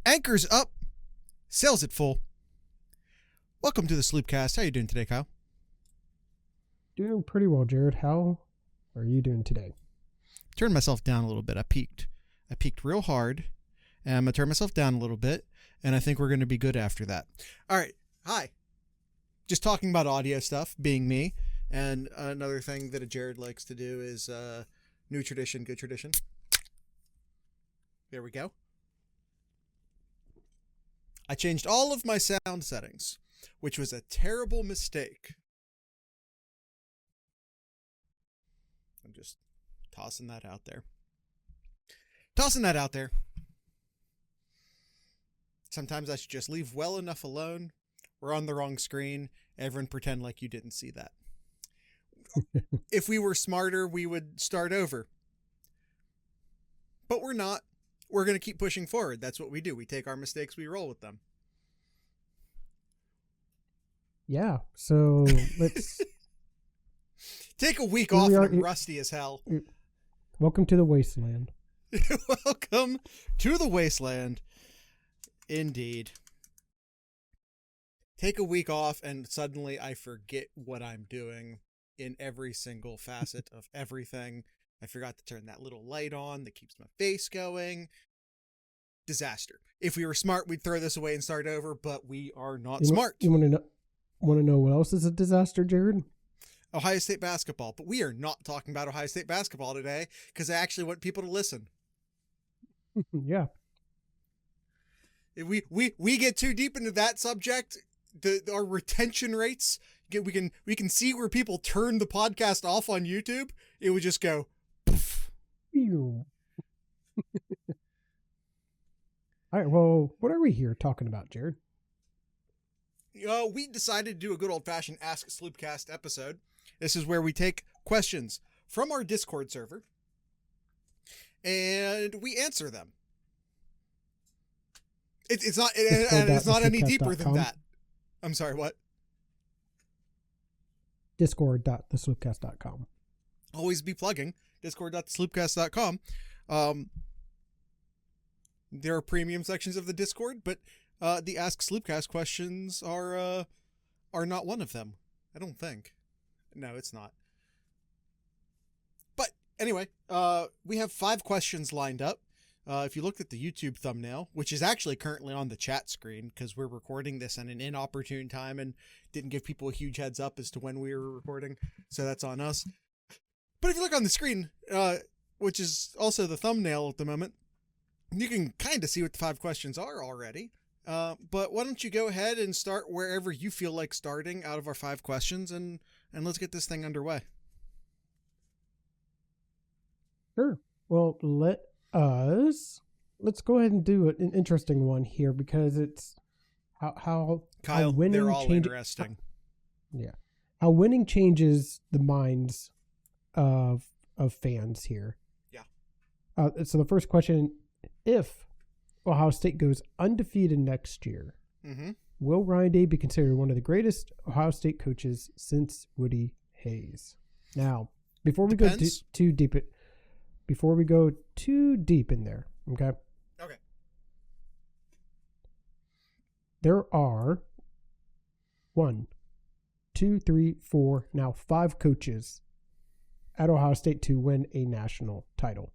Anchors up, sails at full. Welcome to the SloopCast. How you doing today, Kyle? Doing pretty well, Jared. How are you doing today? Turned myself down a little bit. I peaked real hard, and I'm going to turn myself down a little bit, and I think we're going to be good after that. All right. Hi. Just talking about audio stuff, being me, and another thing that a Jared likes to do is new tradition, good tradition. There we go. I changed all of my sound settings, which was a terrible mistake. I'm just tossing that out there. Sometimes I should just leave well enough alone. We're on the wrong screen. Everyone pretend like you didn't see that. If we were smarter, we would start over. But we're not. We're going to keep pushing forward. That's what we do. We take our mistakes, we roll with them. Yeah, so let's... Take a week off and I'm rusty as hell. Welcome to the wasteland. Welcome to the wasteland. Indeed. Take a week off and suddenly I forget what I'm doing in every single facet of everything. I forgot to turn that little light on that keeps my face going. Disaster. If we were smart, we'd throw this away and start over, but we are not smart. You want to know what else is a disaster, Jared? Ohio State basketball. But we are not talking about Ohio State basketball today because I actually want people to listen. Yeah. If we get too deep into that subject, our retention rates, we can see where people turn the podcast off on YouTube. It would just go poof. All right, well, what are we here talking about, Jared? We decided to do a good old-fashioned AskSloopCast episode. This is where we take questions from our Discord server, and we answer them. It's not any deeper than that. I'm sorry, what? Discord.thesloopcast.com. Always be plugging discord.thesloopcast.com. There are premium sections of the Discord, but the Ask Sloopcast questions are not one of them. I don't think. No, it's not. But anyway, we have 5 questions lined up. If you looked at the YouTube thumbnail, which is actually currently on the chat screen because we're recording this at an inopportune time and didn't give people a huge heads up as to when we were recording, so that's on us. But if you look on the screen, which is also the thumbnail at the moment, you can kind of see what the 5 questions are already. But why don't you go ahead and start wherever you feel like starting out of our 5 questions, and let's get this thing underway. Sure. Well, let's go ahead and do an interesting one here because it's how Kyle, how winning they're all interesting. How winning changes the minds of fans here. Yeah. So the first question: if Ohio State goes undefeated next year, will Ryan Day be considered one of the greatest Ohio State coaches since Woody Hayes? Now, before we go too deep in there, okay? Okay. There are 1, 2, 3, 4, now 5 coaches at Ohio State to win a national title.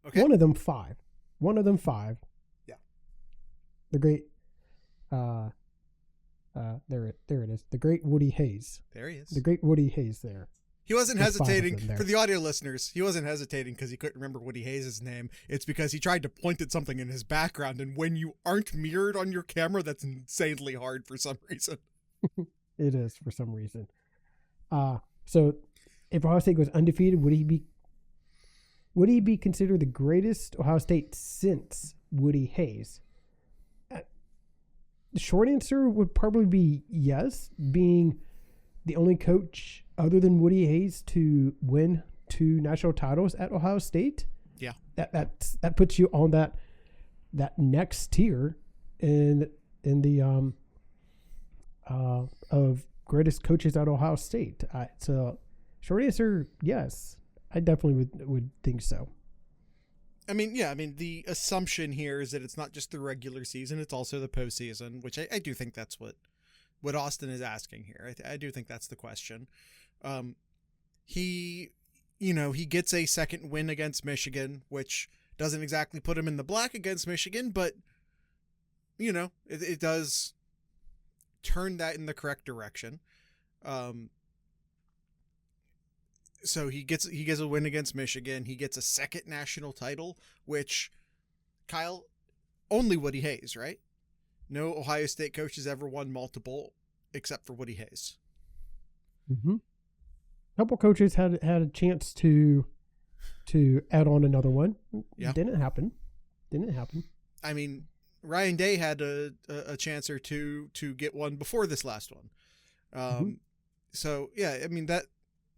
Okay. One of them 5. Yeah. The great, there it is. The great Woody Hayes. There he is. The great Woody Hayes there. He wasn't hesitating. For the audio listeners, he wasn't hesitating because he couldn't remember Woody Hayes' name. It's because he tried to point at something in his background, and when you aren't mirrored on your camera, that's insanely hard for some reason. It is for some reason. So if Ohio State goes undefeated, would he be considered the greatest Ohio State since Woody Hayes? The short answer would probably be yes, being the only coach other than Woody Hayes to win 2 national titles at Ohio State. Yeah. That puts you on that next tier in the of greatest coaches at Ohio State. So short answer, yes. I definitely would think so. I mean, the assumption here is that it's not just the regular season, it's also the postseason, which I do think that's what Austin is asking here. I do think that's the question. He gets a second win against Michigan, which doesn't exactly put him in the black against Michigan, but, it does turn that in the correct direction. So he gets a win against Michigan. He gets a second national title, which, Kyle, only Woody Hayes, right? No Ohio State coach has ever won multiple except for Woody Hayes. Mm-hmm. A couple coaches had a chance to add on another one. Yeah. Didn't happen. I mean, Ryan Day had a chance or two to get one before this last one. So yeah, I mean that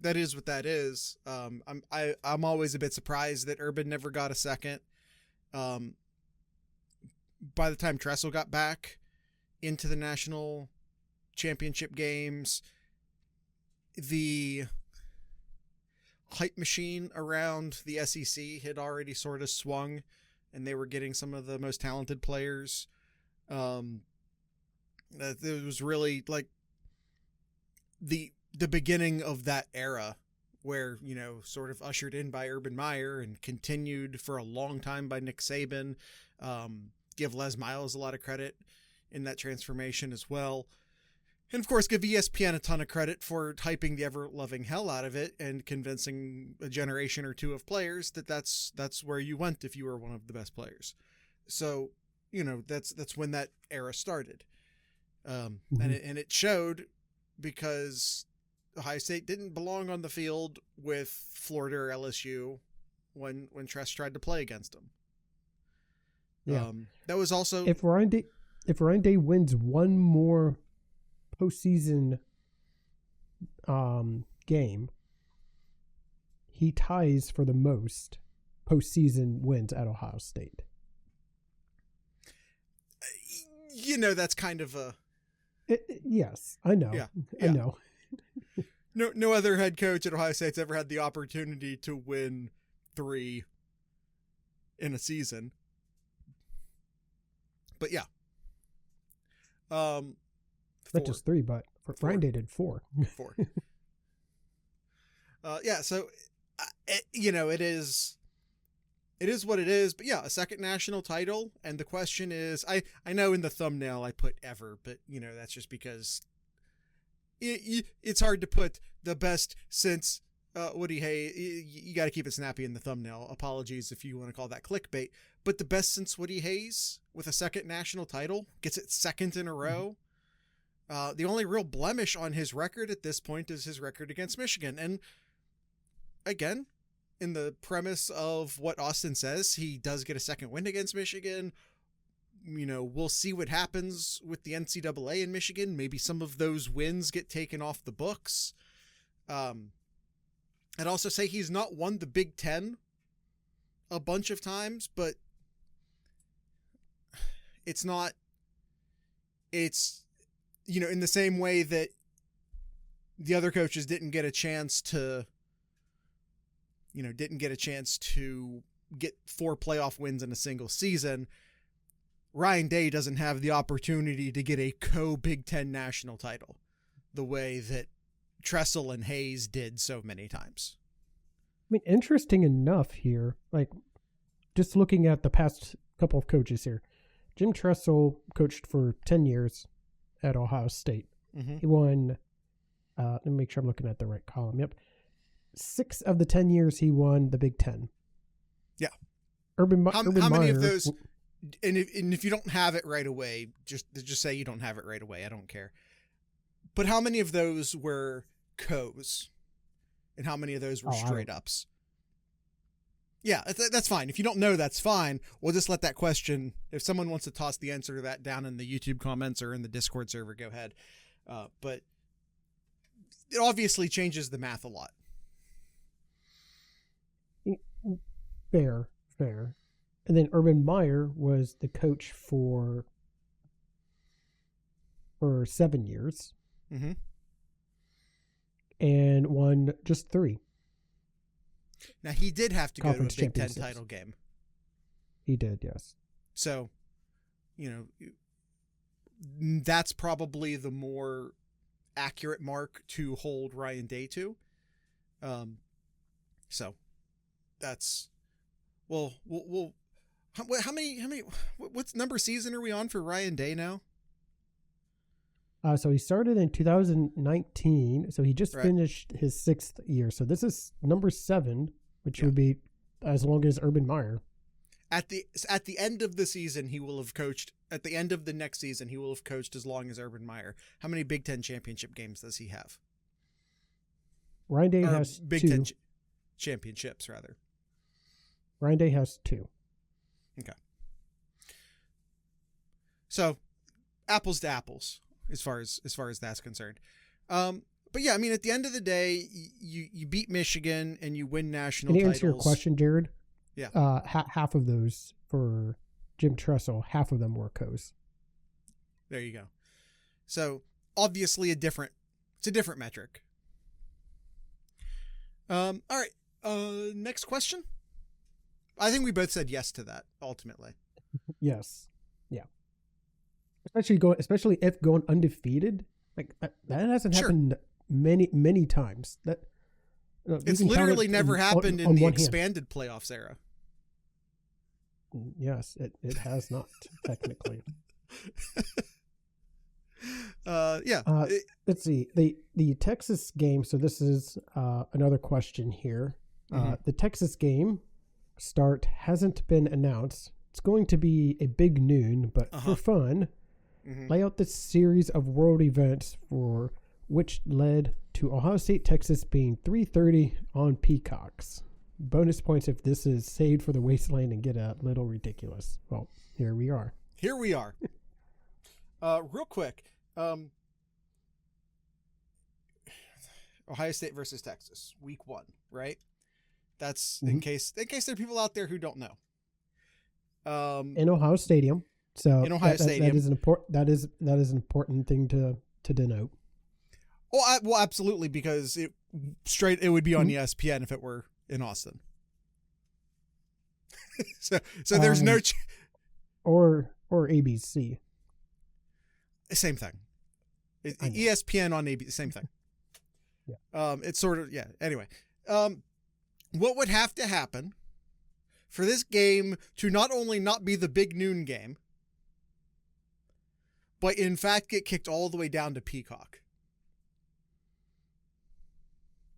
is what that is. I'm always a bit surprised that Urban never got a second. By the time Tressel got back into the national championship games, the hype machine around the SEC had already sort of swung, and they were getting some of the most talented players. It was really like the beginning of that era where, sort of ushered in by Urban Meyer and continued for a long time by Nick Saban. Give Les Miles a lot of credit in that transformation as well. And of course, give ESPN a ton of credit for hyping the ever-loving hell out of it and convincing a generation or two of players that that's where you went if you were one of the best players. So, that's when that era started. And it showed, because Ohio State didn't belong on the field with Florida or LSU when Tress tried to play against them. Yeah. That was also, if Ryan Day wins one more postseason game, he ties for the most postseason wins at Ohio State. That's kind of a... Yes, I know. Yeah. I know. No other head coach at Ohio State's ever had the opportunity to win 3 in a season. But yeah. Not just 3, but Ryan Day did 4. 4. Yeah, so, it is what it is. But yeah, a second national title. And the question is, I know in the thumbnail I put ever, but, that's just because it's hard to put the best since Woody Hayes. You got to keep it snappy in the thumbnail. Apologies if you want to call that clickbait. But the best since Woody Hayes with a second national title, gets it second in a row. The only real blemish on his record at this point is his record against Michigan. And again, in the premise of what Austin says, he does get a second win against Michigan. We'll see what happens with the NCAA in Michigan. Maybe some of those wins get taken off the books. I'd also say he's not won the Big Ten a bunch of times, but it's in the same way that the other coaches didn't get a chance to get 4 playoff wins in a single season. Ryan Day doesn't have the opportunity to get a co-Big Ten national title the way that Tressel and Hayes did so many times. I mean, interesting enough here, like just looking at the past couple of coaches here, Jim Tressel coached for 10 years at Ohio State. Mm-hmm. He won, let me make sure I'm looking at the right column. Yep. 6 of the 10 years he won the Big Ten. Yeah. How many Meyer, of those, and if you don't have it right away, just say you don't have it right away. I don't care. But how many of those were co's and how many of those were straight ups? Yeah, that's fine. If you don't know, that's fine. We'll just let that question, if someone wants to toss the answer to that down in the YouTube comments or in the Discord server, go ahead. But it obviously changes the math a lot. Fair. And then Urban Meyer was the coach for 7 years. Mm-hmm. And won just 3. Now, he did have to go to a Big Ten championships. title game. He did, yes. So, that's probably the more accurate mark to hold Ryan Day to. So that's, well, how many, what's number season are we on for Ryan Day now? So he started in 2019. So he just finished his 6th year. So this is number 7, which would be as long as Urban Meyer. At the end of the season, he will have coached. At the end of the next season, he will have coached as long as Urban Meyer. How many Big Ten championship games does he have? Ryan Day has Big 2. Ten championships, rather. Ryan Day has 2. Okay. So, apples to apples, as far as that's concerned. But yeah, I mean, at the end of the day, you beat Michigan and you win national titles. Can you answer your question, Jared? Yeah. Half of those for Jim Tressel, half of them were Coes. There you go. So obviously it's a different metric. All right. Next question. I think we both said yes to that ultimately. Yes. Yeah. Especially if going undefeated, like that hasn't happened many times. It's literally never happened in the expanded playoffs era. Yes, it has not technically. Let's see the Texas game. So this is another question here. The Texas game start hasn't been announced. It's going to be a big noon, but for fun, lay out the series of world events for which led to Ohio State, Texas being 3:30 on Peacocks. Bonus points if this is saved for the wasteland and get a little ridiculous. Well, here we are. Real quick. Ohio State versus Texas, week 1, right? That's in case there are people out there who don't know. In Ohio Stadium. So in Ohio Stadium. that is an important thing to denote. Oh, well, absolutely, because it would be on ESPN if it were in Austin. so there's no or ABC. Same thing. ESPN on ABC, same thing. Yeah. It's sort of Anyway, what would have to happen for this game to not only not be the big noon game, but in fact get kicked all the way down to Peacock?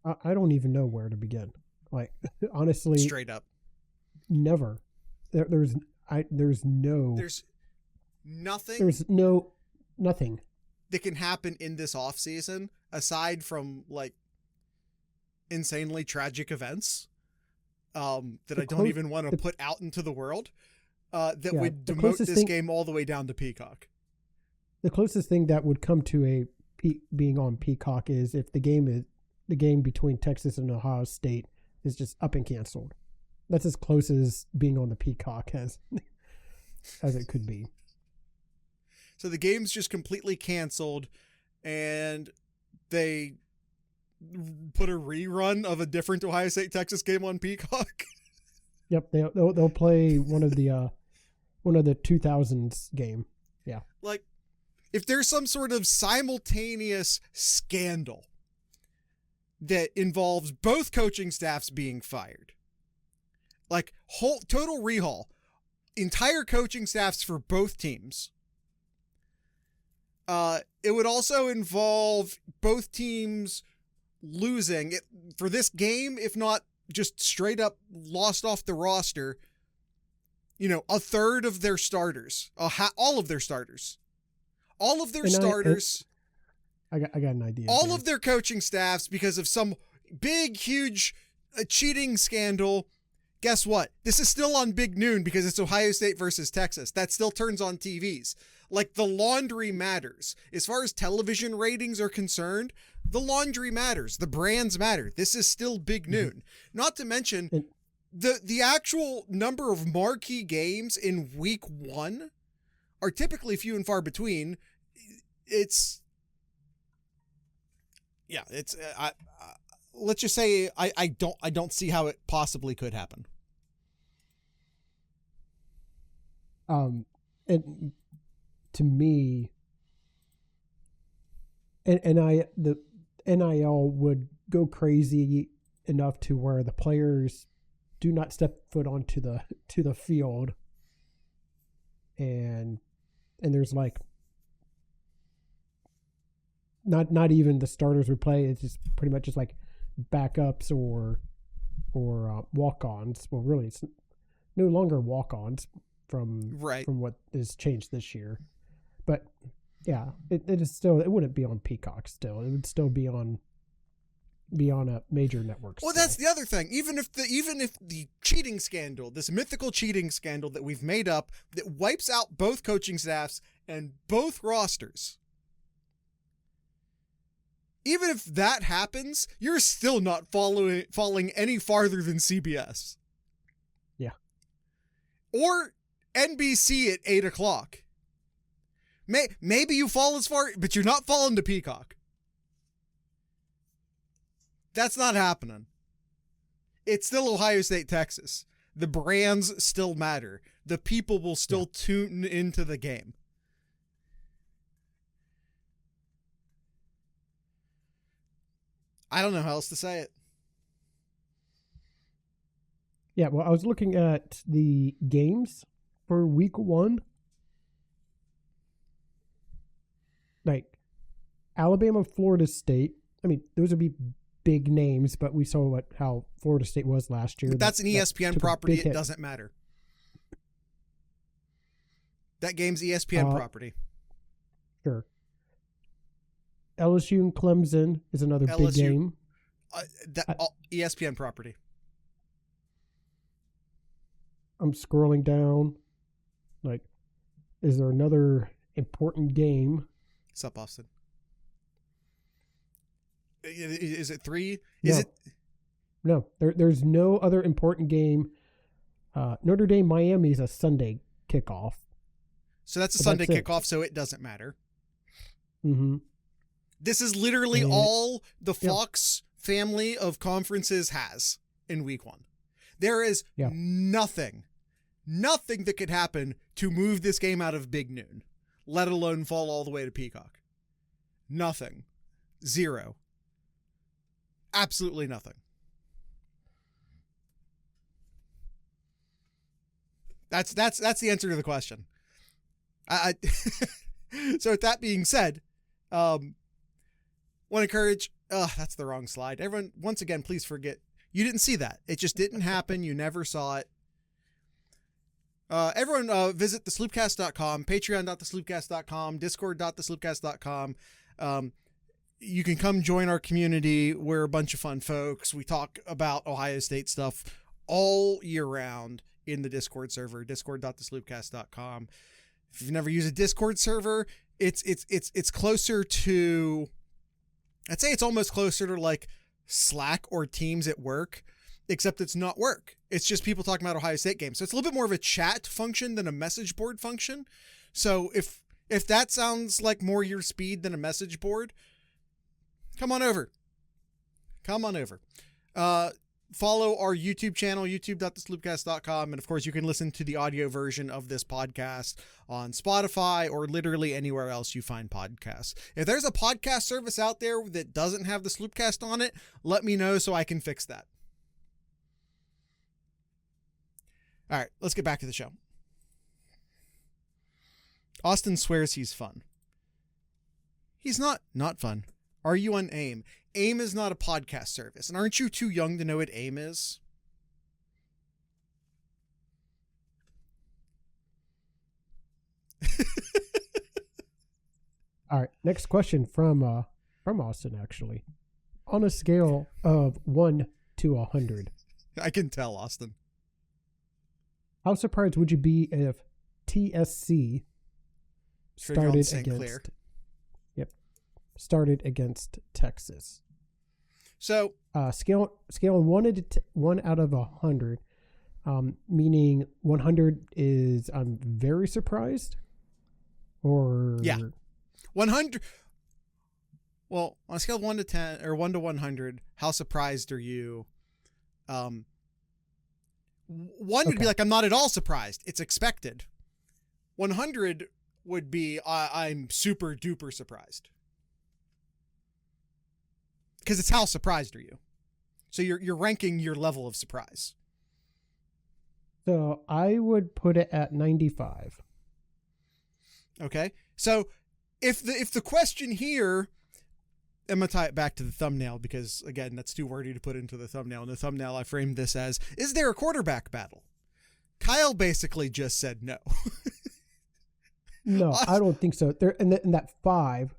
I don't even know where to begin. Like, honestly, straight up, never. There's nothing that can happen in this off season aside from like insanely tragic events that I don't even want to put out into the world that would demote this game all the way down to Peacock. The closest thing that would come to being on Peacock is if the game between Texas and Ohio State is just up and canceled. That's as close as being on the Peacock as it could be. So the game's just completely canceled and they put a rerun of a different Ohio State Texas game on Peacock. Yep. They'll play one of the 2000s game. Yeah. Like if there's some sort of simultaneous scandal that involves both coaching staffs being fired, like whole total rehaul, entire coaching staffs for both teams. It would also involve both teams losing it for this game, if not just straight up lost off the roster. A third of their starters, all of their starters, I got an idea. All of their coaching staffs, because of some big, huge cheating scandal. Guess what? This is still on Big Noon because it's Ohio State versus Texas. That still turns on TVs. Like, the laundry matters. As far as television ratings are concerned, the laundry matters. The brands matter. This is still Big Noon. Not to mention, the actual number of marquee games in week 1 are typically few and far between. Let's just say I don't see how it possibly could happen. And to me, the NIL would go crazy enough to where the players do not step foot onto the field, and there's like not even the starters would play. It's just pretty much just like backups or walk-ons. Well, really, it's no longer walk-ons from what is changed this year. But yeah, it is still, it wouldn't be on Peacock still. It would still be on a major network. Well, that's the other thing. Even if the cheating scandal, this mythical cheating scandal that we've made up that wipes out both coaching staffs and both rosters, even if that happens, you're still not falling any farther than CBS. Yeah. Or NBC at 8:00. Maybe you fall as far, but you're not falling to Peacock. That's not happening. It's still Ohio State, Texas. The brands still matter. The people will still tune into the game. I don't know how else to say it. Yeah, well, I was looking at the games for week 1. Like Alabama, Florida State. I mean, those would be big names, but we saw how Florida State was last year. But that's an ESPN property. It doesn't matter. That game's ESPN property. Sure. LSU and Clemson is another big game. ESPN property. I'm scrolling down. Like, is there another important game? What's up, Austin? Is it 3? No, there's no other important game. Notre Dame, Miami is a Sunday kickoff. So that's a Sunday kickoff, so it doesn't matter. Mm-hmm. This is literally all the Fox family of conferences has in week 1. There is nothing that could happen to move this game out of Big Noon, let alone fall all the way to Peacock. Nothing. Zero. Absolutely nothing. That's the answer to the question. So with that being said, want to encourage, that's the wrong slide. Everyone, once again, please forget. You didn't see that. It just didn't happen. You never saw it. Everyone, visit thesloopcast.com, patreon.thesloopcast.com, discord.thesloopcast.com. You can come join our community. We're a bunch of fun folks. We talk about Ohio State stuff all year round in the Discord server, discord.thesloopcast.com. If you've never used a Discord server, it's closer to, I'd say it's almost closer to like Slack or Teams at work, except it's not work. It's just people talking about Ohio State games. So it's a little bit more of a chat function than a message board function. So if that sounds like more your speed than a message board, come on over. Follow our YouTube channel, youtube.thesloopcast.com. And of course, you can listen to the audio version of this podcast on Spotify or literally anywhere else you find podcasts. If there's a podcast service out there that doesn't have the Sloopcast on it, let me know so I can fix that. All right, let's get back to the show. Austin swears he's fun. He's not fun. Are you on AIM? AIM is not a podcast service. And aren't you too young to know what AIM is? All right. Next question from Austin, actually. On a scale of 1 to 100. I can tell, Austin. How surprised would you be if TSC started against Texas? So scale 1 out of 100, meaning 100 is I'm very surprised, or 100. Well, on a scale of 1 to 10 or 1 to 100, how surprised are you? 1 would be like, I'm not at all surprised. It's expected. 100 would be I'm super duper surprised. Because it's how surprised are you? So you're ranking your level of surprise. So I would put it at 95. Okay. So if the question here, I'm going to tie it back to the thumbnail because, again, that's too wordy to put into the thumbnail. In the thumbnail, I framed this as, is there a quarterback battle? Kyle basically just said no. No, I don't think so. There and that five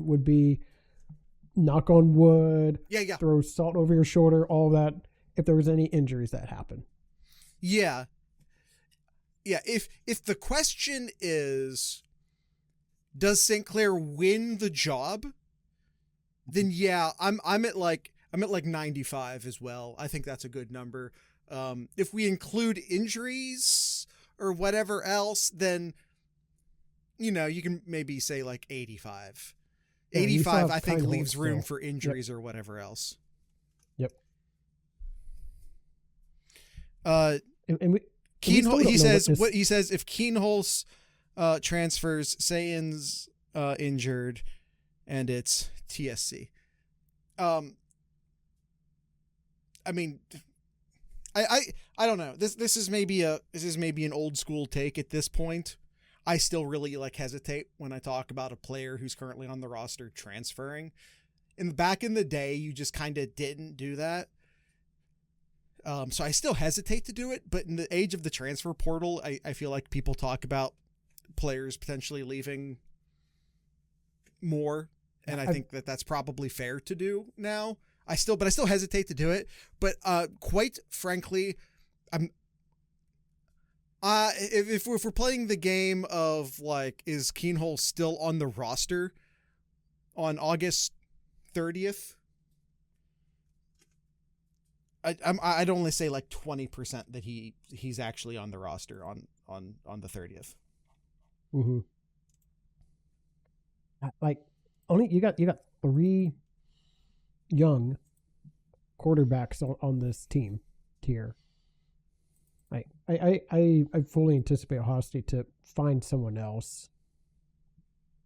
would be knock on wood, throw salt over your shoulder, all that, if there was any injuries that happen. Yeah. Yeah, if the question is, does St. Clair win the job? Then yeah, I'm at like 95 as well. I think that's a good number. If we include injuries or whatever else, then you can maybe say like 85. Yeah, 85 I think leaves room for injuries or whatever else. Yep. And he says if Keenholz transfers, Sayan's injured, and it's TSC. I mean, I don't know. This is maybe an old school take at this point. I still really hesitate when I talk about a player who's currently on the roster transferring. Back in the day, you just kind of didn't do that. So I still hesitate to do it, but in the age of the transfer portal, I feel like people talk about players potentially leaving more. And I think that's probably fair to do now. I still hesitate to do it. But quite frankly, if we're playing the game of is Keenholz still on the roster on August 30th? I'd only say 20% that he's actually on the roster on the 30th. Mm-hmm. Only you got 3 young quarterbacks on this team tier. I fully anticipate Ohio State to find someone else,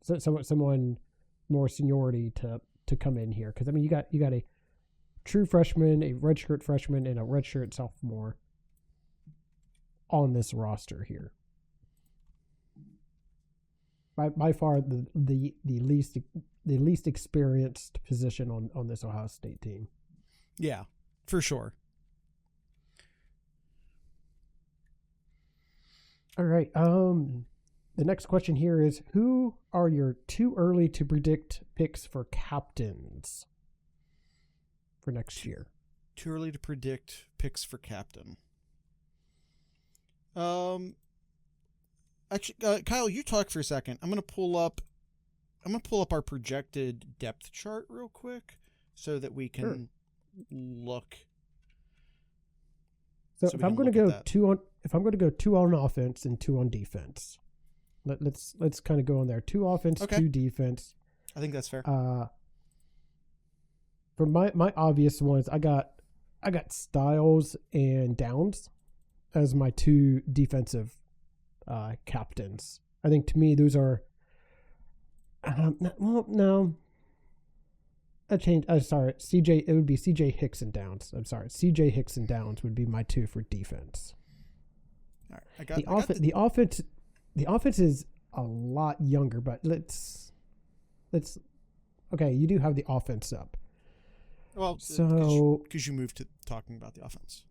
someone more seniority to come in here, because you got a true freshman, a redshirt freshman, and a redshirt sophomore on this roster here. By far the least experienced position on this Ohio State team. Yeah, for sure. All right. The next question here is, who are your too early to predict picks for captains for next year? Too early to predict picks for captain. Actually, Kyle, you talk for a second. I'm gonna pull up our projected depth chart real quick so that we can look. So if I'm going to go 2 on offense and 2 on defense, let's kind of go on there. 2 offense, okay. 2 defense. I think that's fair. For my obvious ones, I got Styles and Downs as my 2 defensive captains. I think to me those are. No. I changed. Sorry, CJ. It would be CJ Hicks and Downs. I'm sorry, CJ Hicks and Downs would be my 2 for defense. All right, the offense. The offense is a lot younger, but let's. Okay, you do have the offense up. Well, so because you moved to talking about the offense.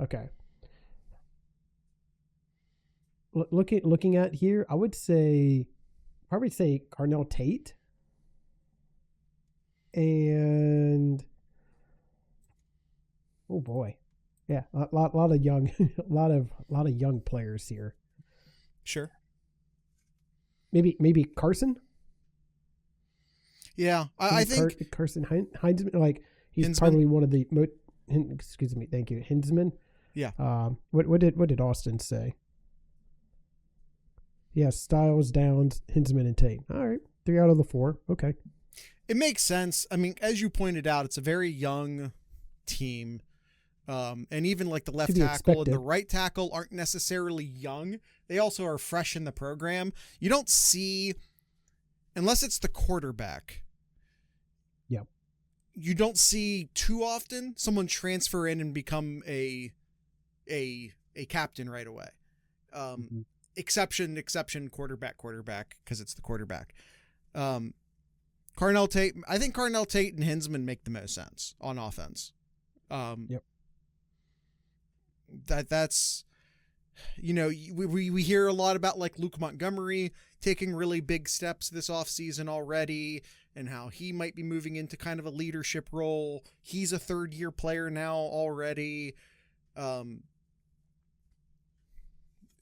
Okay. Looking at here, I would probably say Carnell Tate. And oh boy, yeah, a lot of young, a lot of young players here. Sure. Maybe Carson. Yeah, I think Carson Heinzman. He's Hinsman? Probably one of the. Excuse me, thank you, Hinsman. Yeah. What did Austin say? Yeah, Styles, Downs, Hinsman, and Tate. All right, 3 out of the 4. Okay. It makes sense. I mean, as you pointed out, it's a very young team. And even like the left be tackle expected. and the right tackle aren't necessarily young. They also are fresh in the program. You don't see, unless it's the quarterback. Yep. You don't see too often someone transfer in and become a captain right away. Exception, quarterback, because it's the quarterback. Carnell Tate, I think Carnell Tate and Hinsman make the most sense on offense. Yep. That's, we hear a lot about like Luke Montgomery taking really big steps this offseason already, and how he might be moving into kind of a leadership role. He's a third-year player now already.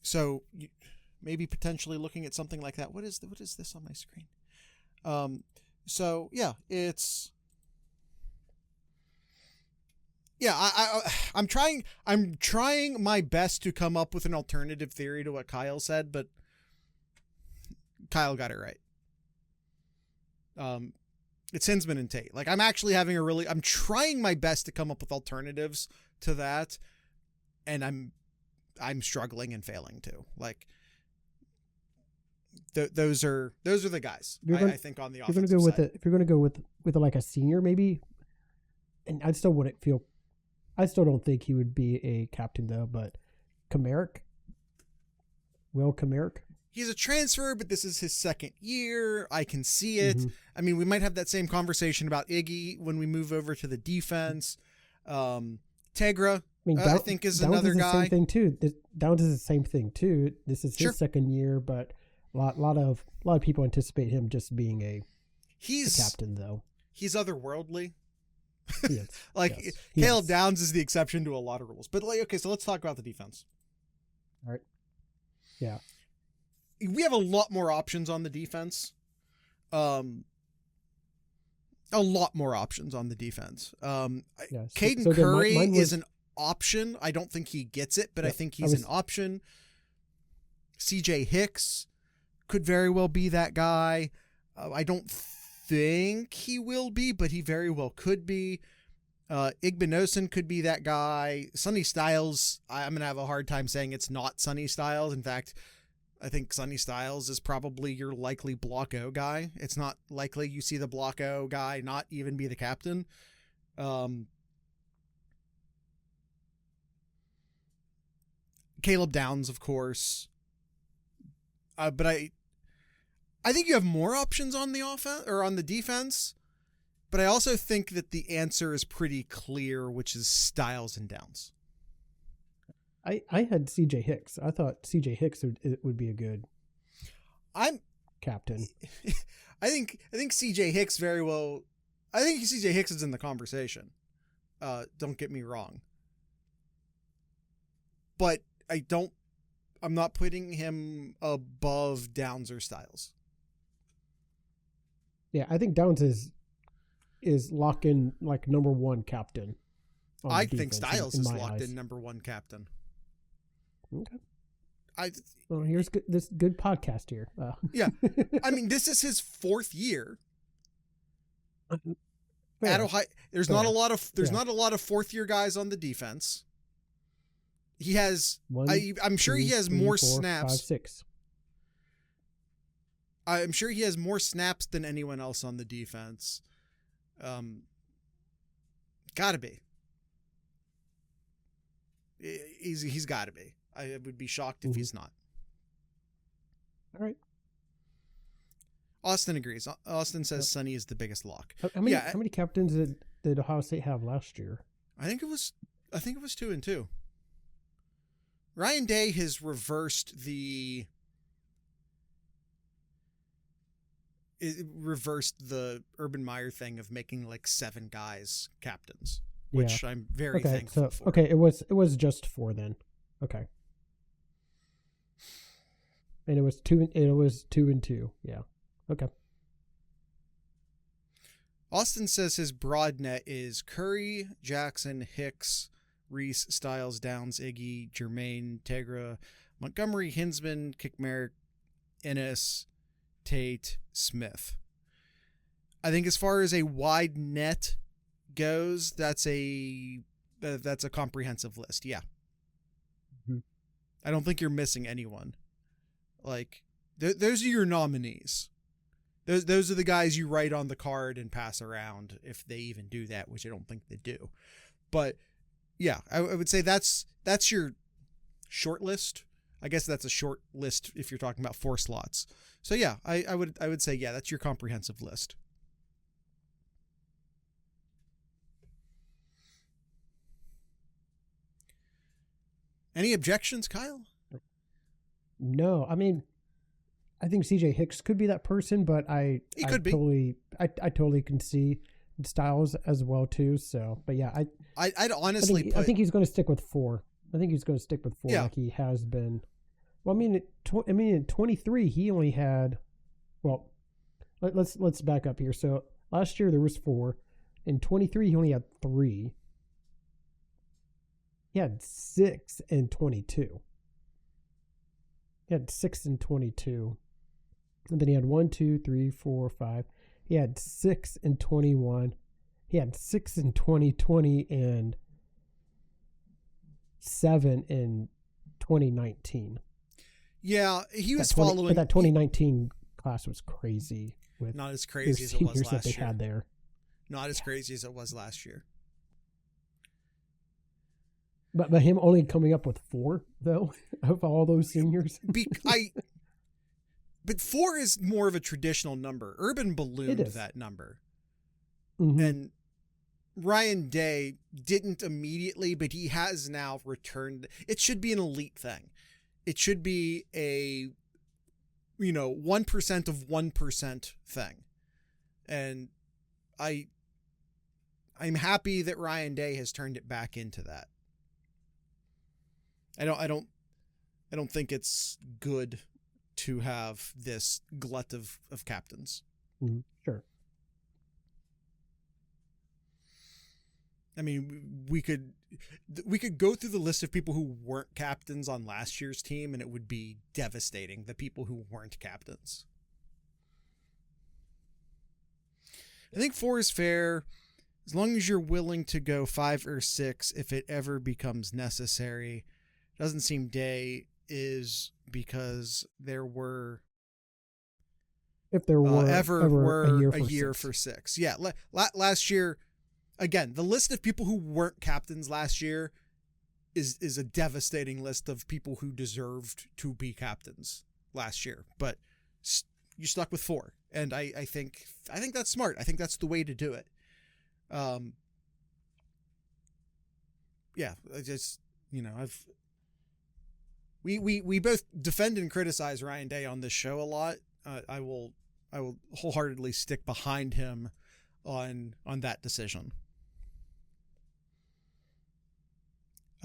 So maybe potentially looking at something like that. What is this on my screen? So yeah, it's, yeah, I'm trying my best to come up with an alternative theory to what Kyle said, but Kyle got it right. It's Hinsman and Tate. Like, I'm actually I'm trying my best to come up with alternatives to that, and I'm struggling and failing too. Like, those are the guys I think on the offensive side. If you're going to go with like a senior maybe, and I still don't think he would be a captain though, but Will Kamarick. He's a transfer, but this is his second year. I can see it. Mm-hmm. I mean, we might have that same conversation about Iggy when we move over to the defense. Tegra, I think, is Downs another is the guy. Same thing too. Downs is the same thing too. This is his second year, but a lot of people anticipate him just being a captain though. He's otherworldly. Yes, like yes, Caleb Downs is the exception to a lot of rules. But like, okay, so let's talk about the defense. All right. Yeah. We have a lot more options on the defense. A lot more options on the defense. Caden Curry is an option. I don't think he gets it, but I think he's an option. CJ Hicks could very well be that guy. I don't think he will be, but he very well could be. Igbinosun could be that guy. Sonny Styles, I'm going to have a hard time saying it's not Sonny Styles. In fact, I think Sonny Styles is probably your likely Block O guy. It's not likely you see the Block O guy not even be the captain. Caleb Downs, of course. But I think you have more options on the offense or on the defense. But I also think that the answer is pretty clear, which is Styles and Downs. I had CJ Hicks. I thought CJ Hicks would be a good captain. I think CJ Hicks very well. I think CJ Hicks is in the conversation. Don't get me wrong. But I'm not putting him above Downs or Styles. Yeah, I think Downs is locked in like number one captain. I think Styles is locked in number one captain. Okay. Here's this good podcast here. Yeah, I mean, this is his fourth year at Ohio. There's not a lot of fourth year guys on the defense. He has. I'm sure he has more snaps. 5, 6. I'm sure he has more snaps than anyone else on the defense. Gotta be. He's gotta be. I would be shocked if he's not. All right. Austin agrees. Austin says Sonny is the biggest lock. How many captains did Ohio State have last year? I think it was 2 and 2. Ryan Day has reversed the Urban Meyer thing of making like 7 guys captains, which I'm very thankful for. Okay, it was just 4 then. Okay. And it was 2 and 2. Yeah. Okay. Austin says his broad net is Curry, Jackson, Hicks, Reese, Styles, Downs, Iggy, Jermaine, Tegra, Montgomery, Hinsman, Kickmerrick, Ennis, Tate, Smith. I think as far as a wide net goes, that's That's a comprehensive list. Yeah. Mm-hmm. I don't think you're missing anyone. Like, those are your nominees. Those are the guys you write on the card and pass around, if they even do that, which I don't think they do. But yeah, I would say that's your short list. I guess that's a short list if you're talking about 4 slots. So yeah, I would say, yeah, that's your comprehensive list. Any objections, Kyle? No, I mean, I think CJ Hicks could be that person, but I totally can see Styles as well too. So, but yeah, I'd honestly I think he's going to stick with 4. I think he's going to stick with 4 Yeah. like he has been. Well, I mean, in 23 he only had. Well, let's back up here. So last year there was 4. In 23 he only had 3. He had 6 in 22. He had 6 in 22. And then he had 1, 2, 3, 4, 5. He had 6 in 21. He had 6 in 2020 and 7 in 2019. Yeah, he was following. But that 2019 class was crazy. With not as crazy as it was last that they year. had there. Not as crazy as it was last year. But him only coming up with 4 though of all those seniors. But 4 is more of a traditional number. Urban ballooned that number. Mm-hmm. And Ryan Day didn't immediately, but he has now returned. It should be an elite thing. It should be a, 1% of 1% thing. And I'm happy that Ryan Day has turned it back into that. I don't think it's good to have this glut of captains. Mm-hmm. Sure. I mean, we could go through the list of people who weren't captains on last year's team, and it would be devastating, the people who weren't captains. I think 4 is fair, as long as you're willing to go 5 or 6 if it ever becomes necessary. Doesn't seem Day is, because there were... If there were ever a year for 6. Yeah, last year... Again, the list of people who weren't captains last year is a devastating list of people who deserved to be captains last year. But you stuck with 4, and I think that's smart. I think that's the way to do it. Yeah, I just we both defend and criticize Ryan Day on this show a lot. I will wholeheartedly stick behind him on that decision.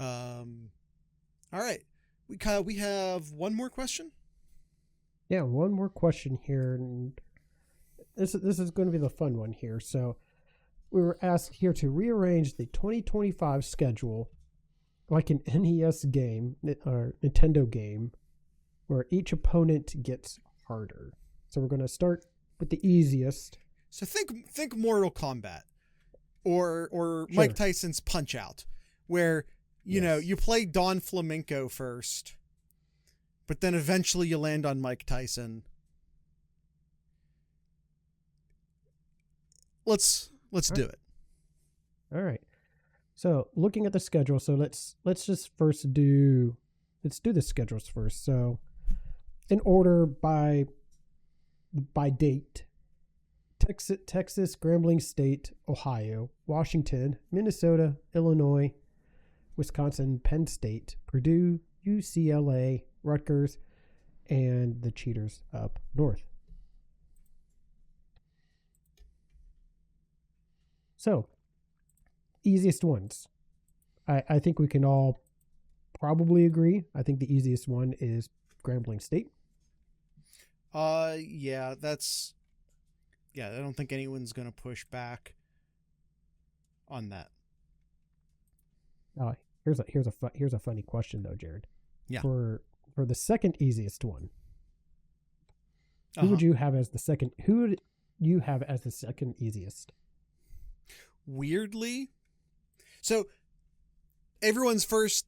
All right. We have one more question. Yeah, one more question here, and this is going to be the fun one here. So, we were asked here to rearrange the 2025 schedule like an NES game or Nintendo game, where each opponent gets harder. So we're going to start with the easiest. So think Mortal Kombat, or Sure. Mike Tyson's Punch Out, where you play Don Flamenco first, but then eventually you land on Mike Tyson. Let's do it. All right. So looking at the schedule, so let's just first do the schedules first. So in order by date: Texas, Grambling State, Ohio, Washington, Minnesota, Illinois, Wisconsin, Penn State, Purdue, UCLA, Rutgers, and the cheaters up north. So, easiest ones. I think we can all probably agree. I think the easiest one is Grambling State. Yeah, I don't think anyone's going to push back on that. Here's a funny question though, Jared. Yeah. For the second easiest one, who would you have as the second? Who would you have as the second easiest? Weirdly, so everyone's first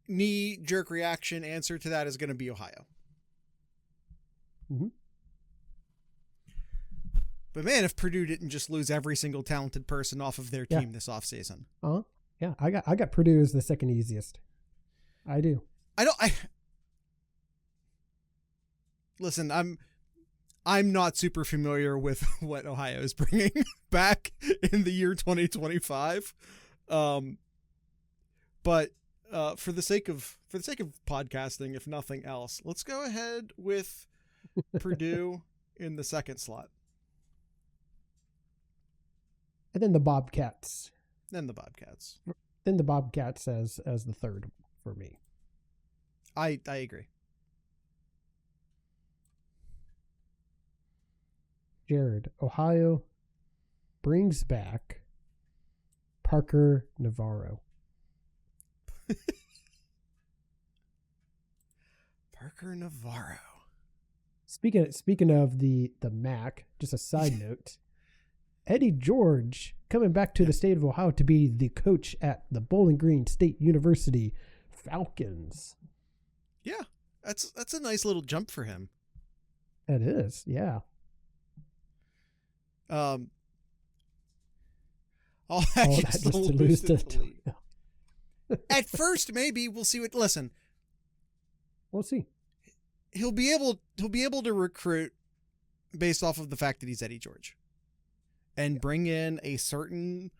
knee-jerk reaction answer to that is going to be Ohio. Mm-hmm. But man, if Purdue didn't just lose every single talented person off of their team this offseason. Yeah, I got Purdue as the second easiest. I do. Listen, I'm not super familiar with what Ohio is bringing back in the year 2025. But for the sake of podcasting, if nothing else, let's go ahead with Purdue in the second slot. And then the Bobcats. Then the Bobcats as the third for me. I agree. Jared, Ohio brings back Parker Navarro. Parker Navarro. Speaking of the MAC, just a side note, Eddie George coming back to the state of Ohio to be the coach at the Bowling Green State University Falcons. Yeah, that's a nice little jump for him. It is, yeah. All that just to lose to Toledo. At first, maybe we'll see what. Listen, we'll see. He'll be able to recruit based off of the fact that he's Eddie George, and bring in a certain,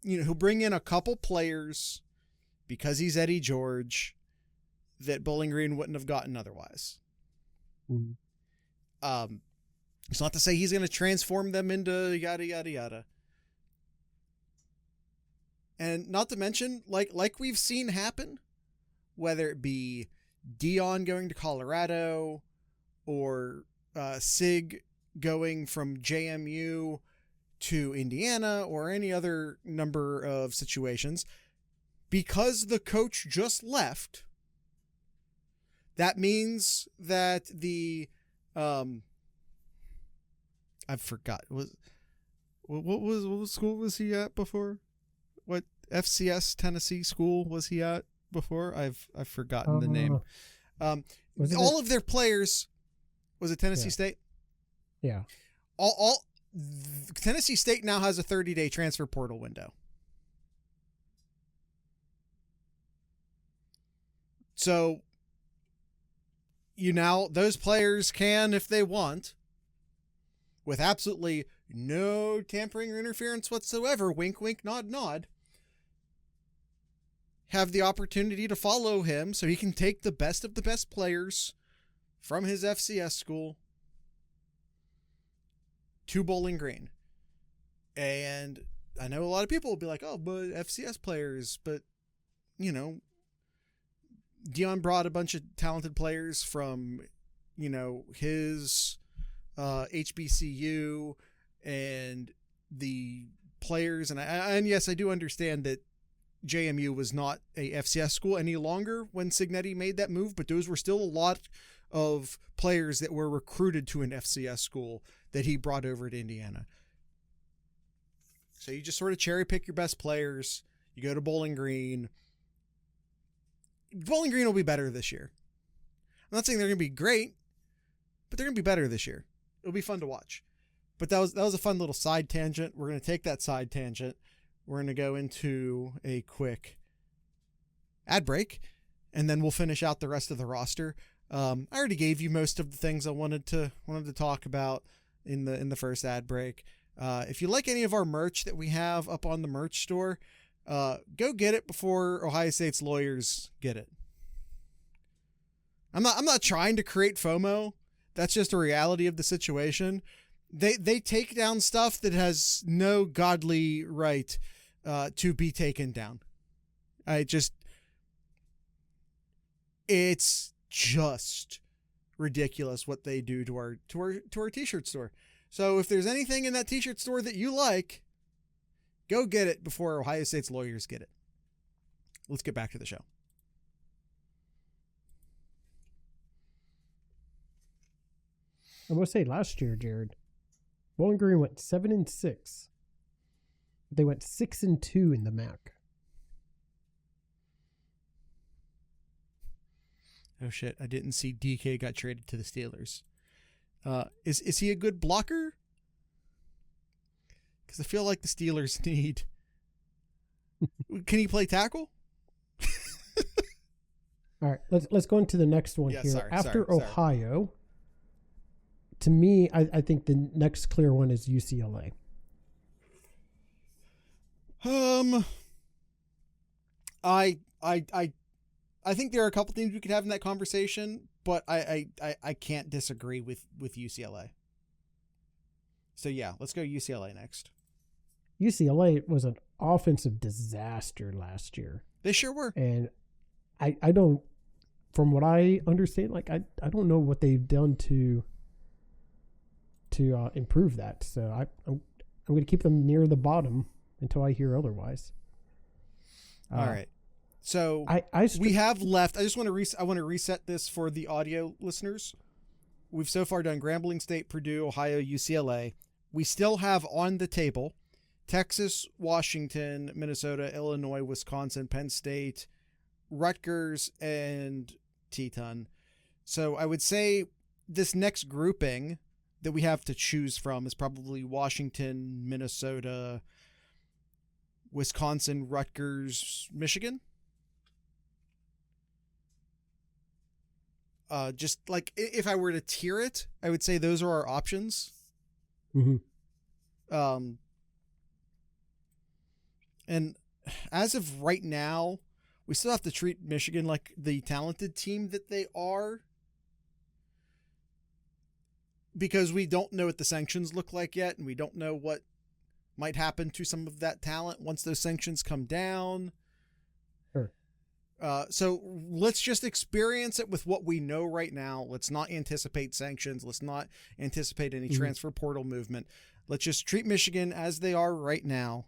he'll bring in a couple players because he's Eddie George that Bowling Green wouldn't have gotten otherwise. Mm-hmm. It's not to say he's going to transform them into yada, yada, yada. And not to mention, like we've seen happen, whether it be Dion going to Colorado or Sig going from JMU to Indiana or any other number of situations, because the coach just left, that means that the I forgot. What school was he at before? What FCS Tennessee school was he at before? I've forgotten the name. All of their players, was it Tennessee State? Yeah. All Tennessee State now has a 30-day transfer portal window. So those players can, if they want, with absolutely no tampering or interference whatsoever, wink, wink, nod, nod, have the opportunity to follow him so he can take the best of the best players from his FCS school to Bowling Green. And I know a lot of people will be like, oh, but FCS players, but, Dion brought a bunch of talented players from, his HBCU and the players. And yes, I do understand that JMU was not a FCS school any longer when Signetti made that move, but those were still a lot of players that were recruited to an FCS school that he brought over to Indiana. So you just sort of cherry pick your best players. You go to Bowling Green. Bowling Green will be better this year. I'm not saying they're going to be great, but they're going to be better this year. It'll be fun to watch. But that was a fun little side tangent. We're going to take that side tangent. We're going to go into a quick ad break, and then we'll finish out the rest of the roster. I already gave you most of the things I wanted to talk about in the first ad break. If you like any of our merch that we have up on the merch store, go get it before Ohio State's lawyers get it. I'm not trying to create FOMO. That's just a reality of the situation. They take down stuff that has no godly right to be taken down. It's just ridiculous what they do to our t-shirt store. So if there's anything in that t-shirt store that you like, go get it before Ohio State's lawyers get it. Let's get back to the show. I must say, last year, Jared, Bowling Green went 7-6. They went 6-2 in the MAC. Oh shit! I didn't see DK got traded to the Steelers. Is he a good blocker? Because I feel like the Steelers need. Can he play tackle? All right, let's go into the next one here. After Ohio, to me, I think the next clear one is UCLA. I think there are a couple things we could have in that conversation, but I can't disagree with UCLA. So yeah, let's go UCLA next. UCLA was an offensive disaster last year. They sure were. And I don't, from what I understand, like I don't know what they've done to improve that. So I'm going to keep them near the bottom until I hear otherwise. All right. So we have left. I just want to I want to reset this for the audio listeners. We've so far done Grambling State, Purdue, Ohio, UCLA. We still have on the table Texas, Washington, Minnesota, Illinois, Wisconsin, Penn State, Rutgers, and Teton. So I would say this next grouping that we have to choose from is probably Washington, Minnesota, Wisconsin, Rutgers, Michigan. Just like if I were to tier it, I would say those are our options. Mm-hmm. And as of right now, we still have to treat Michigan like the talented team that they are, because we don't know what the sanctions look like yet, and we don't know what might happen to some of that talent once those sanctions come down. Sure. So let's just experience it with what we know right now. Let's not anticipate sanctions. Let's not anticipate any transfer portal movement. Let's just treat Michigan as they are right now.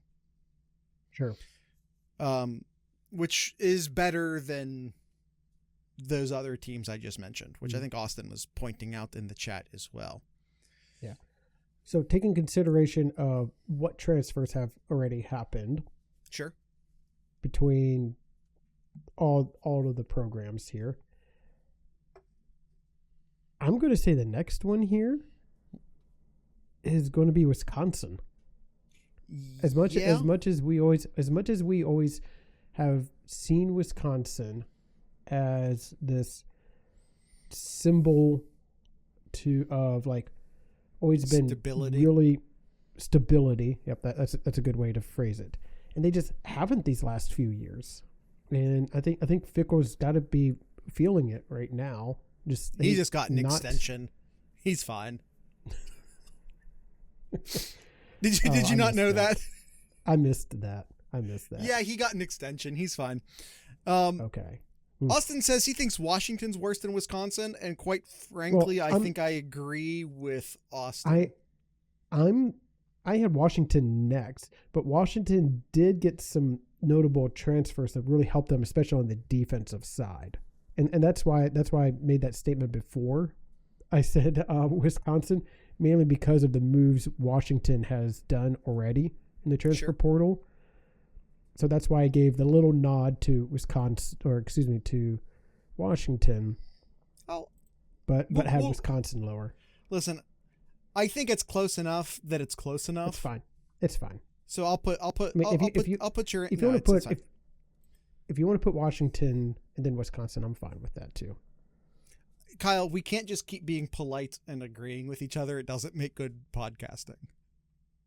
Sure. Which is better than those other teams I just mentioned, which I think Austin was pointing out in the chat as well. Yeah. So taking consideration of what transfers have already happened. Sure. Between all of the programs here, I'm going to say the next one here is going to be Wisconsin. As much as we always have seen Wisconsin as this symbol of like always been really stability. Yep, that's a good way to phrase it. And they just haven't these last few years. And I think Fickle's got to be feeling it right now. He just got an extension. He's fine. Did you not know that? I missed that. Yeah, he got an extension. He's fine. Okay. Austin says he thinks Washington's worse than Wisconsin, and quite frankly, I think I agree with Austin. I had Washington next, but Washington did get some notable transfers that really helped them, especially on the defensive side. And that's why I made that statement before. I said Wisconsin, mainly because of the moves Washington has done already in the transfer portal. So that's why I gave the little nod to to Washington. But had Wisconsin lower. Listen, I think it's close enough that it's close enough. It's fine. So I'll put your. If you want to put Washington and then Wisconsin, I'm fine with that too. Kyle, we can't just keep being polite and agreeing with each other. It doesn't make good podcasting.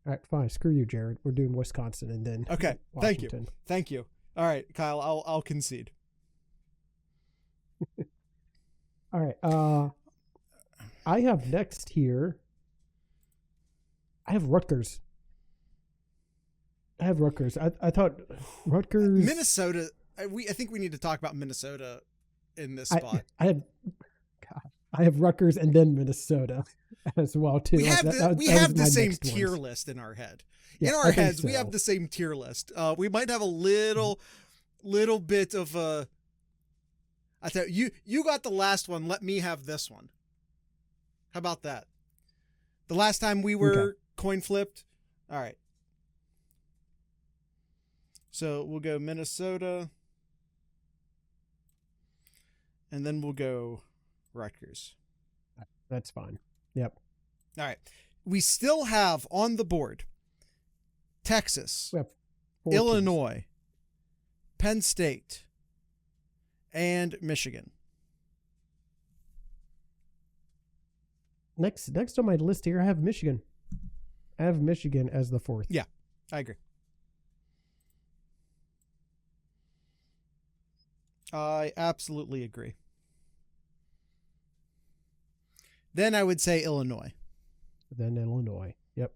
All right, fine. Screw you, Jared. We're doing Wisconsin and then Washington. Thank you. All right, Kyle, I'll concede. All right. I have next here. I have Rutgers. I thought Rutgers. Minnesota. I think we need to talk about Minnesota in this spot. I have Rutgers and then Minnesota as well too. We have the same tier list in our head. Yeah, in our heads, we have the same tier list. We might have a little bit of a. I thought you got the last one. Let me have this one. How about that? The last time we were coin flipped. All right. So we'll go Minnesota. and then we'll go Rutgers. That's fine. Yep. All right. We still have on the board Texas, We have 4 teams. Illinois, Penn State, and Michigan. Next on my list here, I have Michigan. I have Michigan as the 4th. Yeah, I agree. I absolutely agree. Then I would say Illinois. Then Illinois. Yep.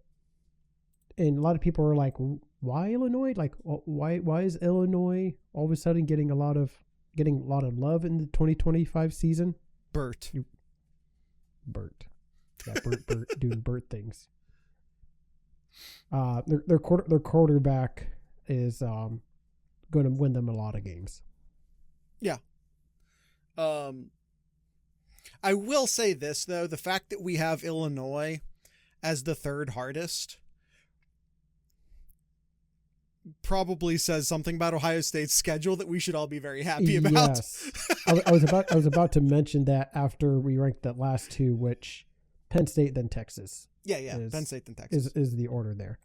And a lot of people are like, why Illinois? Like, why is Illinois all of a sudden getting a lot of love in the 2025 season? Bert. Bert. Yeah, Bert doing Bert things. Their quarterback is going to win them a lot of games. Yeah. I will say this, though. The fact that we have Illinois as the 3rd hardest probably says something about Ohio State's schedule that we should all be very happy about. Yes. I was about to mention that after we ranked the last 2, which Penn State, then Texas. Yeah. Penn State, then Texas. Is the order there.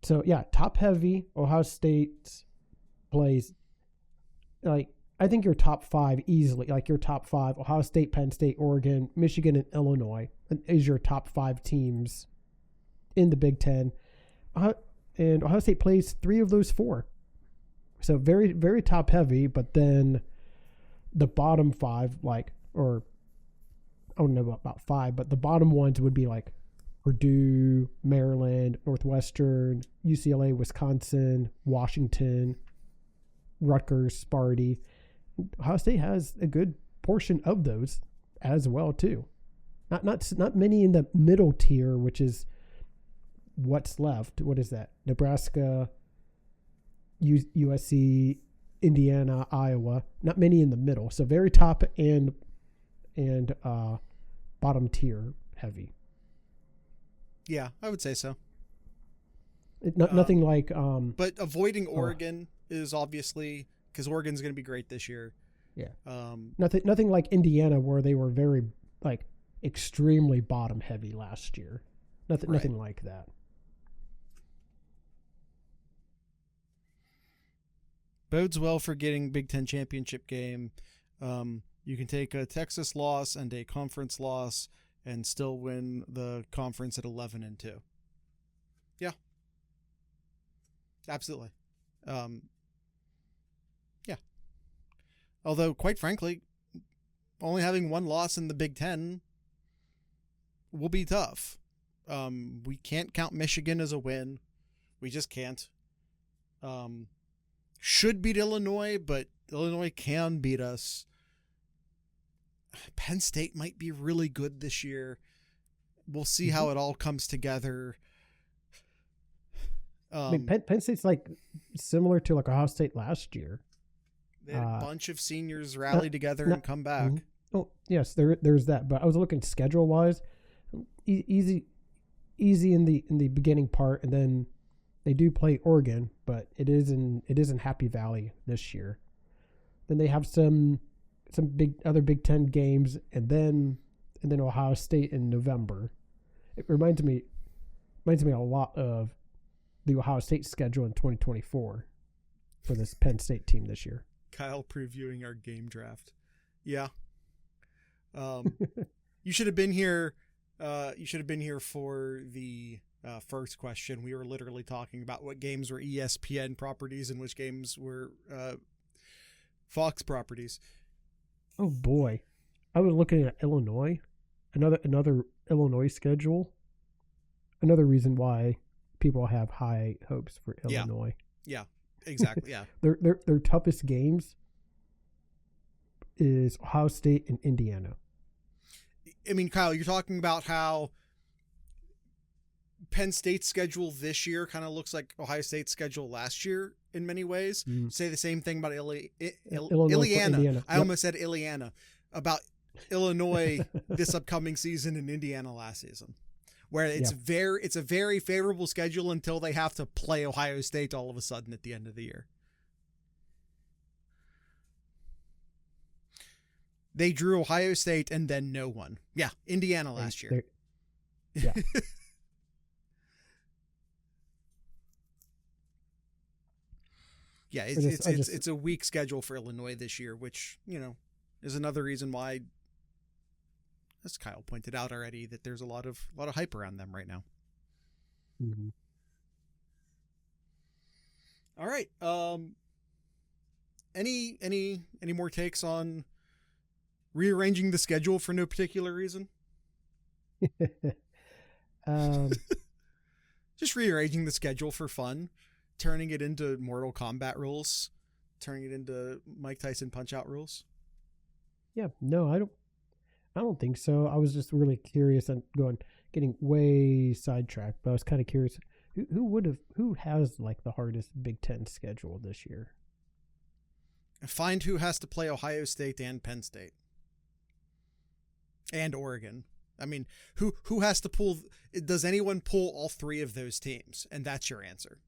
So, yeah, top heavy. Ohio State plays, like, I think your top 5 easily, like your top 5, Ohio State, Penn State, Oregon, Michigan, and Illinois is your top 5 teams in the Big Ten. And Ohio State plays 3 of those 4. So very, very top heavy, but then the bottom 5, like, or I don't know about 5, but the bottom ones would be like Purdue, Maryland, Northwestern, UCLA, Wisconsin, Washington, Rutgers, Sparty. Ohio State has a good portion of those as well too. Not many in the middle tier, which is what's left. What is that? Nebraska, USC, Indiana, Iowa. Not many in the middle. So very top and bottom tier heavy. Yeah, I would say so. Nothing like. But avoiding Oregon is obviously, because Oregon's going to be great this year. Yeah. Nothing like Indiana, where they were very like extremely bottom heavy last year. Nothing like that. Bodes well for getting Big Ten championship game. You can take a Texas loss and a conference loss and still win the conference at 11-2. Yeah. Absolutely. Yeah. Although, quite frankly, only having 1 loss in the Big Ten will be tough. We can't count Michigan as a win. We just can't. Should beat Illinois, but Illinois can beat us. Penn State might be really good this year. We'll see how it all comes together. I mean, Penn State's like similar to like Ohio State last year. They had a bunch of seniors rally together and come back. Oh, yes, there's that. But I was looking schedule wise, easy in the beginning part, and then they do play Oregon, but it is in Happy Valley this year. Then they have some other Big Ten games, and then Ohio State in November. It reminds me a lot of the Ohio State schedule in 2024 for this Penn State team this year. Kyle previewing our game draft. Yeah. You should have been here. You should have been here for the first question. We were literally talking about what games were ESPN properties and which games were Fox properties. Oh boy, I was looking at Illinois, another Illinois schedule. Another reason why people have high hopes for Illinois. Yeah, exactly. Yeah, their toughest games is Ohio State and Indiana. I mean, Kyle, you're talking about how Penn State's schedule this year kind of looks like Ohio State's schedule last year in many ways. Say the same thing about Indiana. I almost said Indiana about Illinois this upcoming season and Indiana last season, where it's a very favorable schedule until they have to play Ohio State all of a sudden at the end of the year. They drew Ohio State and then no one. Yeah, Indiana last year. Yeah. Yeah, it's a weak schedule for Illinois this year, which, is another reason why, as Kyle pointed out already, that there's a lot of hype around them right now. Mm-hmm. All right. Any more takes on rearranging the schedule for no particular reason? Just rearranging the schedule for fun, turning it into Mortal Kombat rules, turning it into Mike Tyson Punch-Out rules. Yeah, no, I don't think so. I was just really curious and getting way sidetracked, but I was kind of curious who has like the hardest Big Ten schedule this year? Find who has to play Ohio State and Penn State. And Oregon. I mean, who has to pull? Does anyone pull all three of those teams? And that's your answer.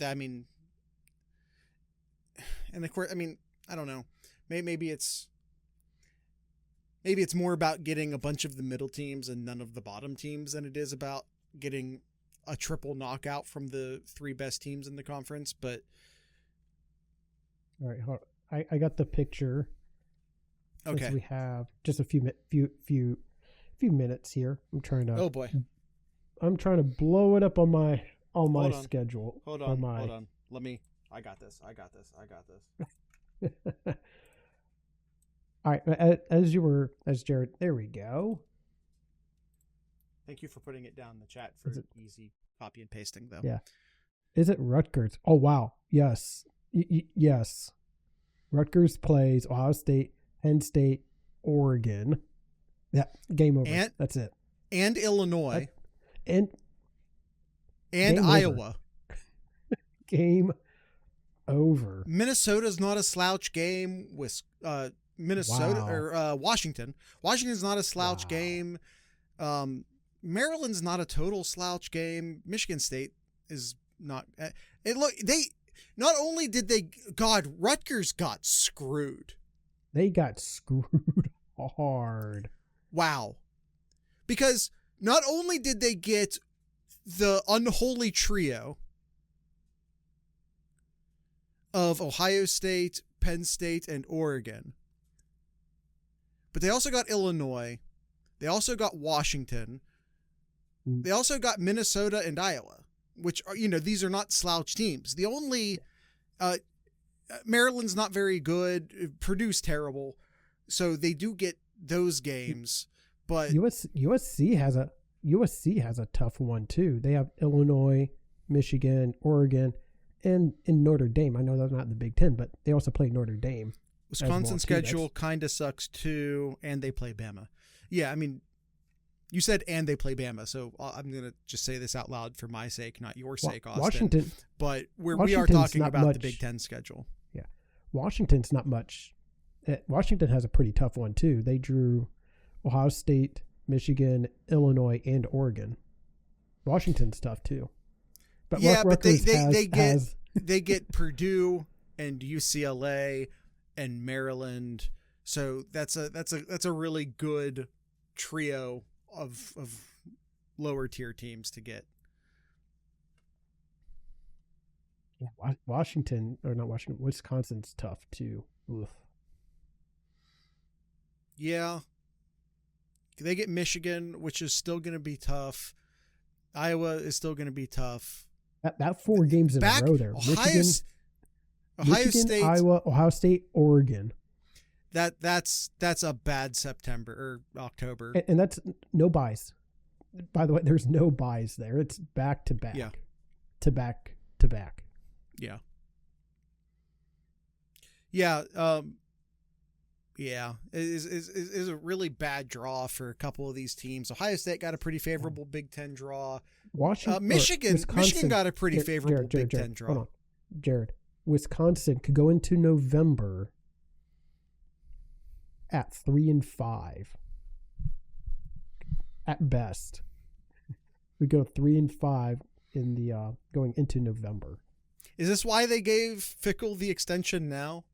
I mean, and of course, I mean, I don't know. Maybe it's more about getting a bunch of the middle teams and none of the bottom teams than it is about getting a triple knockout from the three best teams in the conference. But all right, I got the picture. Okay, we have just a few minutes here. I'm trying to. Oh boy, I'm trying to blow it up on my schedule. Hold on. I got this. All right, as Jared, there we go. Thank you for putting it down in the chat for easy copy and pasting, though. Yeah. Is it Rutgers? Oh, wow. Yes. Yes. Rutgers plays Ohio State, Penn State, Oregon. Yeah, game over. That's it. And Illinois. And Iowa. Game over. Minnesota's not a slouch game with Washington. Washington's not a slouch game. Maryland's not a total slouch game. Michigan State is not. Rutgers got screwed. They got screwed hard. Wow. Because not only did they get the unholy trio of Ohio State, Penn State, and Oregon, but they also got Illinois. They also got Washington. They also got Minnesota and Iowa, which are, these are not slouch teams. The only Maryland's not very good. Purdue's terrible. So they do get those games, but USC has a tough one too. They have Illinois, Michigan, Oregon, and in Notre Dame. I know that's not in the Big Ten, but they also play Notre Dame. Wisconsin's schedule kind of sucks too, and they play Bama. Yeah, I mean, you said and they play Bama, so I'm going to just say this out loud for my sake, not your sake, Austin. Washington, but we are talking about the Big Ten schedule. Yeah, Washington's not much. Washington has a pretty tough one too. They drew Ohio State, Michigan, Illinois, and Oregon. Washington's tough too. But yeah, but they get Purdue and UCLA and Maryland. So that's a really good trio of lower tier teams to get. Yeah, Wisconsin's tough too. Oof. Yeah. They get Michigan, which is still going to be tough. Iowa is still going to be tough. That 4 games in a row there. Ohio State, Iowa, Ohio State, Oregon. That's a bad September or October. And that's no buys. By the way, there's no buys there. It's back to back. Yeah. To back to back. Yeah. Yeah. Yeah. It is a really bad draw for a couple of these teams. Ohio State got a pretty favorable Big Ten draw. Michigan got a pretty favorable Big Ten draw. Hold on. Jared, Wisconsin could go into November at 3-5 at best. we go 3-5 in the going into November. Is this why they gave Fickle the extension now?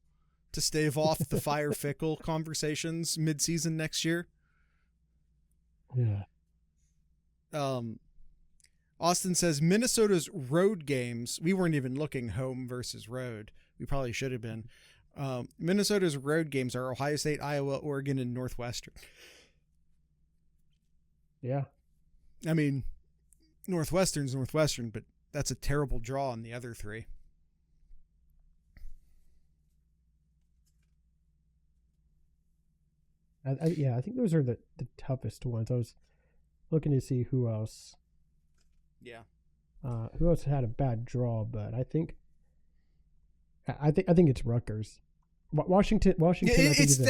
To stave off the fire Fickle conversations mid-season next year? Yeah. Austin says Minnesota's road games, we weren't even looking home versus road. We probably should have been. Minnesota's road games are Ohio State, Iowa, Oregon, and Northwestern. Yeah. I mean, Northwestern's Northwestern, but that's a terrible draw on the other three. I think those are the toughest ones. I was looking to see who else. Yeah. Who else had a bad draw? But I think it's Rutgers. Washington. I think is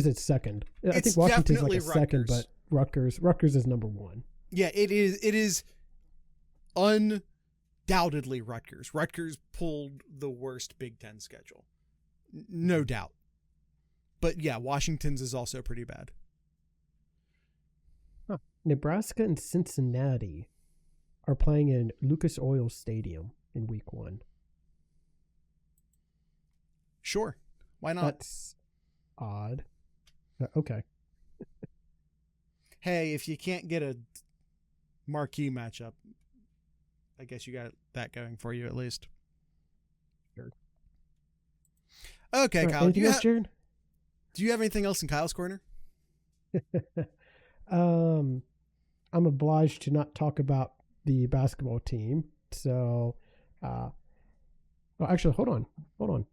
its second. I think Washington's like a second, but Rutgers is number one. Yeah, it is. It is undoubtedly Rutgers. Rutgers pulled the worst Big Ten schedule, no doubt. But yeah, Washington's is also pretty bad. Huh. Nebraska and Cincinnati are playing in Lucas Oil Stadium in week 1. Sure. Why not? That's odd. Okay. Hey, if you can't get a marquee matchup, I guess you got that going for you at least. Sure. Okay, right, Kyle. anything else, Jared? Do you have anything else in Kyle's corner? I'm obliged to not talk about the basketball team. So, well, actually, hold on.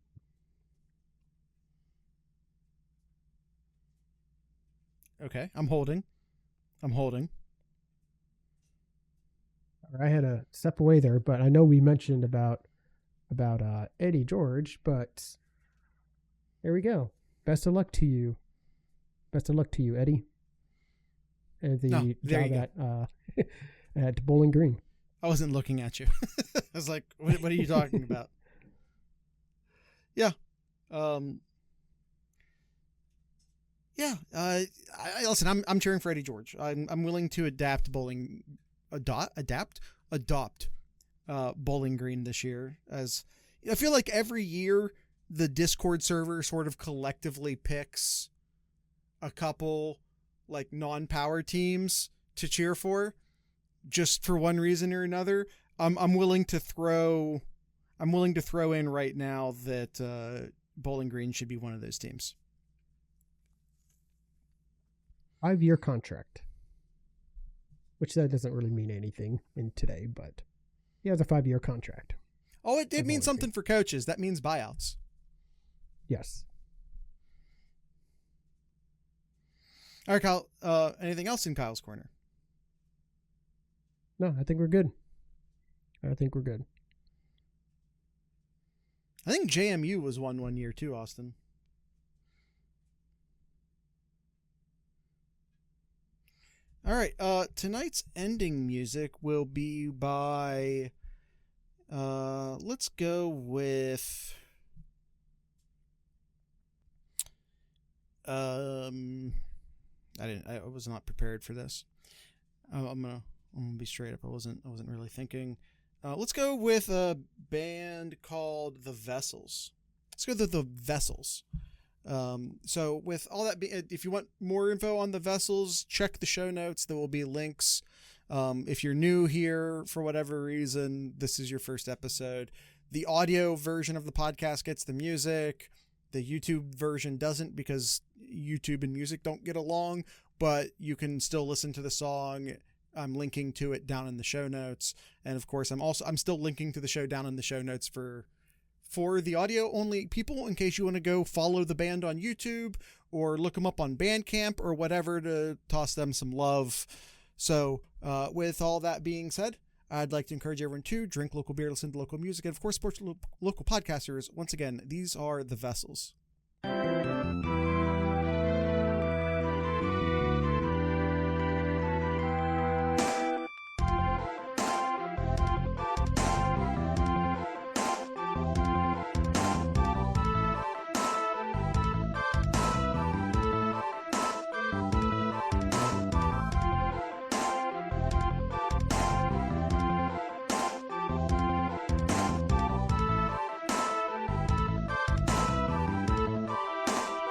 Okay, I'm holding. I had to step away there, but I know we mentioned about Eddie George, but there we go. Best of luck to you. Eddie. At the job at Bowling Green. I wasn't looking at you. I was like, what are you talking about? Yeah. Listen, I'm cheering for Eddie George. I'm willing to adopt Bowling Green this year, as I feel like every year the Discord server sort of collectively picks a couple like non-power teams to cheer for, just for one reason or another. I'm willing to throw in right now that Bowling Green should be one of those teams. 5-year contract, which that doesn't really mean anything in today, but he has a 5-year contract. Oh, it did mean something for coaches. That means buyouts. Yes. All right, Kyle. Anything else in Kyle's corner? No, I think we're good. I think JMU was one year too, Austin. All right. Tonight's ending music will be by. Let's go with. I was not prepared for this. I'm gonna be straight up. I wasn't really thinking. Let's go with a band called The Vessels. Let's go with The Vessels. So with all that, if you want more info on The Vessels, check the show notes. There will be links. If you're new here for whatever reason, this is your first episode. The audio version of the podcast gets the music. The YouTube version doesn't, because YouTube and music don't get along, but you can still listen to the song. I'm linking to it down in the show notes. And of course, I'm still linking to the show down in the show notes for the audio only people, in case you want to go follow the band on YouTube or look them up on Bandcamp or whatever to toss them some love. So with all that being said, I'd like to encourage everyone to drink local beer, listen to local music, and of course support local podcasters. Once again, these are The Vessels.